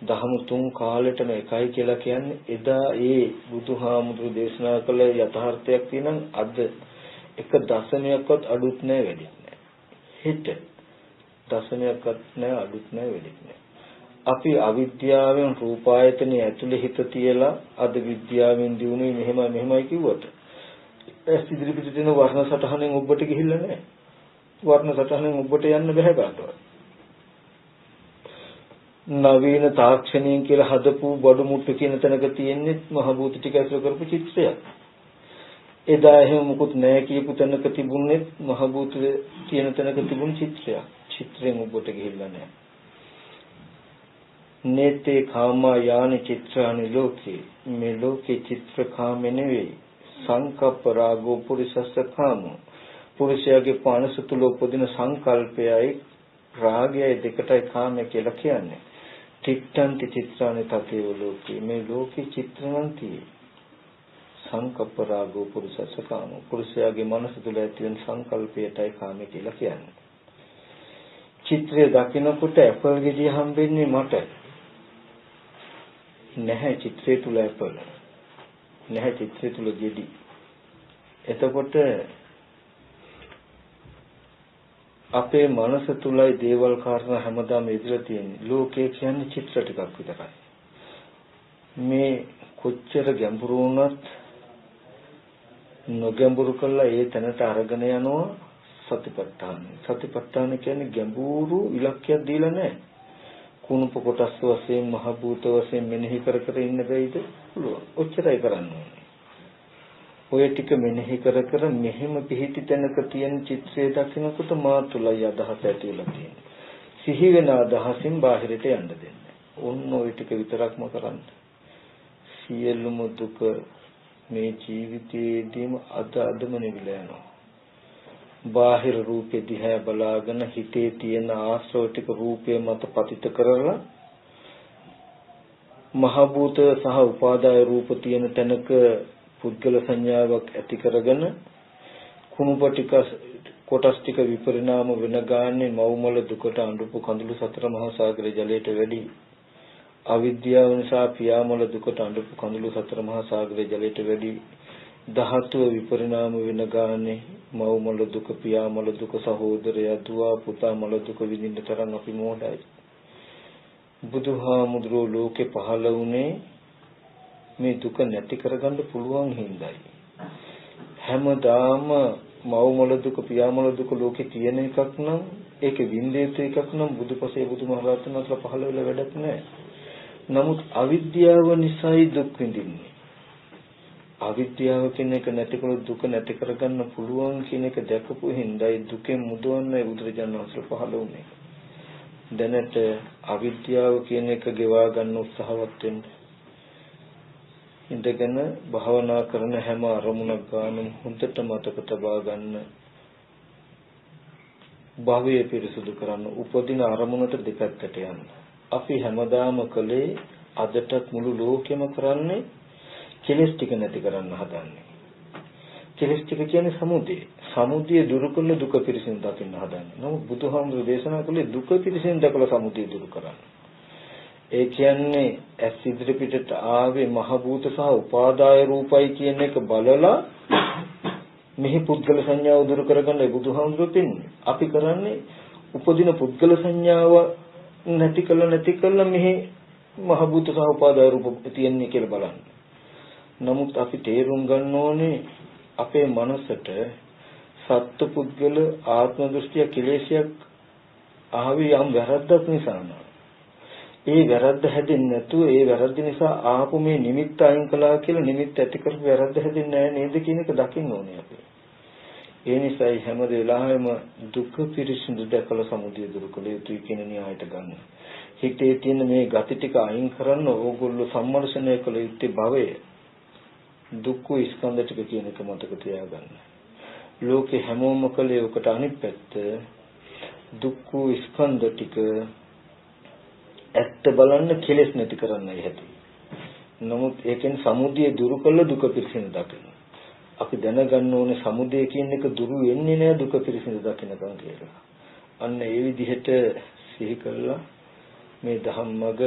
දහම තුන් කාලෙටම එකයි කියලා කියන්නේ එදා ඒ බුදුහාමුදුරු දේශනා කළ යථාර්ථයක් තියෙනම් අද එක දශමයක්වත් අඩුත් නැහැ වැඩිත් නැහැ. හිත දශමයක්වත් නැහැ අඩුත් නැහැ වැඩිත් නැහැ. අපි අවිද්‍යාවෙන් රූපායතනෙ ඇතුලේ හිත තියලා අද විද්‍යාවෙන් දිනුනේ මෙහෙමයි කිව්වට ඇස් ඉදිරි පිටට එන වර්ණ සටහනෙන් ඔබට ගිහිල්ලා නැහැ. වර්ණ සටහනෙන් ඔබට යන්න බෑ කාටවත්. නවීන තාක්ෂණයෙන් කියලා හදපු බඩු මුට්ටු කියන තැනක තියෙන්නේ මහ භූත ටික ඇසුර කරපු චිත්‍රයක්. එදා එහෙම මුකුත් නැහැ කියපු තැනක තිබුණේ මහ භූත කියන තැනක තිබුණු චිත්‍රයක්. චිත්‍රයෙන් ඔබට ගිහිල්ලා නැහැ. නේතේ කාමා යානි චිත්‍රානි ලෝකේ මේ ලෝකේ චිත්‍ර කාම නෙවෙයි සංකප්ප රාගෝ පුරිසස්ස කාමෝ පුරුෂයාගේ පානස තුල උපදින සංකල්පයයි රාගයයි දෙකටයි කාමය කියලා කියන්නේ. තිත්තන්ති චිත්‍රානි තතේව ලෝකේ මේ ලෝකේ චිත්‍රවන්ති සංකප්ප රාගෝ පුරුෂස්ස කාමෝ පුරුෂයාගේ මනස තුල ඇතිවෙන සංකල්පයටයි කාමය කියලා කියන්නේ. චිත්‍රය දකිනකොට ඇපල් ගෙඩිය හම්බෙන්නේ මට නැහැ චිත්‍රය තුල ඇපල් නැහැ චිත්‍රය තුල ගෙඩි. එතකොට අපේ මනස තුලයි දේවල් කාරණා හැමදාම ඉදිරිය තියෙන්නේ. ලෝකේ කියන්නේ චිත්‍ර ටිකක් විතරයි. මේ කොච්චර ගැඹුරු වුණත් නොගැඹුරු කළා ඒ තැනට අරගෙන යනවා සතිපට්ඨාන. සතිපට්ඨාන කියන්නේ ගැඹුරු ඉලක්කයක් දීලා නැහැ. කුණුප කොටස් වශයෙන් මහ භූත වශයෙන් මෙනෙහි කර කර ඉන්න බැයිද? පුළුවන්. ඔච්චරයි කරන්න ඕනේ. ඔය ටික මෙනෙහි කර කර මෙහෙම පිහිටි තැනක තියෙන චිත්‍රය දකිනකොට මා තුලයි අදහස ඇති වෙලා තියෙන්නේ. සිහි වෙන අදහසින් බාහිරට යන්න දෙන්න. ඔන්න ඔය ටික විතරක්ම කරන්න. සියලුම දුක මේ ජීවිතයේදීම අදම නිවිලා යනවා. බාහිර රූපෙ දිහා බලාගෙන හිතේ තියෙන ආශ්‍රව ටික රූපය මත පතිත කරලා මහ භූත සහ උපාදාය රූප තියෙන තැනක පුද්ගල සංඥාවක් ඇති කරගෙන කුණුපටික කොටස් ටික විපරිණාම වෙන ගානේ මව්මල දුකට අඬපු කඳුළු සතර මහා සාගර ජලයට වැඩි අවිද්‍යාව නිසා පියාමල දුකට අඬපු කඳුළු සතර මහා සාගර ජලයට වැඩි ධාතුව විපරිණාම වෙන ගානේ මව්මල දුක පියාමල දුක සහෝදරයා දුව පුතා මල දුක විඳින්න තරම් අපි මොඩයි. බුදුහාමුදුරුවෝ ලෝකේ පහළ වුණේ මේ දුක නැති කරගන්න පුළුවන් හින්දායි. හැමදාම මව්මල දුක පියාමල දුක ලෝකේ තියෙන එකක් නම් ඒක විඳේතු එකක් නම් බුදුපසේ බුදුමහරහතන් වහන්සේලා පහළ වෙලා වැඩක් නැහැ. නමුත් අවිද්‍යාව නිසායි දුක් විඳින්නේ. අවිද්‍යාව කියන එක නැතිකොට දුක නැති කරගන්න පුළුවන් කියන එක දැකපු හින්දායි දුකෙන් මුදවන්නයි බුදුරජාණන් වහන්සේ පහළ වුණේ. දැනට අවිද්‍යාව කියන එක ගෙවා ගන්න උත්සාහවත් වෙන්න. ඉඳගෙන භාවනා කරන හැම අරමුණක් ගානම හොඳට මතක තබා ගන්න. භවය පිරිසුදු කරන්න උපදින අරමුණට දෙපැත්තට යන්න. අපි හැමදාම කලේ අදටත් මුළු ලෝකෙම කරන්නේ කෙලස් ටික නැති කරන්න හදන්නේ. කෙලස් ටික කියන්නේ සමුදය. සමුදය දුරු කළ දුක පිරිසිදු දකින්න හදන්නේ. නමුත් බුදුහාමුදුරේ දේශනා කළේ දුක පිරිසිදු දැකලා සමුදය දුරු කරන්න. ඒ කියන්නේ ඇස් ඉදිරි පිටට ආවේ මහ භූත සහ උපාදාය රූපයි කියන එක බලලා මෙහි පුද්ගල සංඥාව දුරු කරගන්නයි බුදුහාමුදුරුවෝ දෙන්නේ. අපි කරන්නේ උපදින පුද්ගල සංඥාව නැති කළා මෙහි මහ භූත සහ උපාදාය රූප තියෙන්නේ කියලා බලන්න. නමුත් අපි තේරුම් ගන්න ඕනේ අපේ මනසට සත්ත්ව පුද්ගල ආත්ම දෘෂ්ටිය කෙලෙසයක් ආවි යම් වැරද්දක් නිසා නේද? ඒ වැරද්ද හැදෙන්නේ නැතුව ඒ වැරද්ද නිසා ආපු මේ නිමිත්ත අයින් කළා කියලා නිමිත්ත ඇති කරපු වැරද්ද හැදෙන්නේ නැහැ නේද කියන එක දකින්න ඕනේ අපි. ඒ නිසායි හැම වෙලාවෙම දුක පිරිසිදු දැකලා සමුදය දුරු කළ යුතුයි කියන න්‍යායට ගන්න. හිතේ තියෙන මේ gati ටික අයින් කරන්න ඕගොල්ලෝ සම්මර්ෂණය කළ යුත්තේ භවය. දුක්ඛ ස්කන්ධ ටික කියන එක මතක තියාගන්න. ලෝකේ හැමෝම කලේ ඔකට අනිත් පැත්ත දුක්ඛ ස්කන්ධ ටික ඇත්ත බලන්න කෙලෙස් නැති කරන්නයි හැටි. නමුත් ඒකෙන් සමුදය දුරු කළ දුක පිරිසිදු දකින්න. අපි දැනගන්න ඕනේ සමුදය කියන එක දුරු වෙන්නේ නෑ දුක පිරිසිදු දකින්නකම් කියලා. අන්න ඒ විදිහට සිහි කළා මේ ධම්මග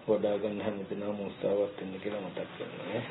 වඩා ගන්න හැමදෙනාම උත්සාහවත් වෙන්න කියලා මතක් කරනවා.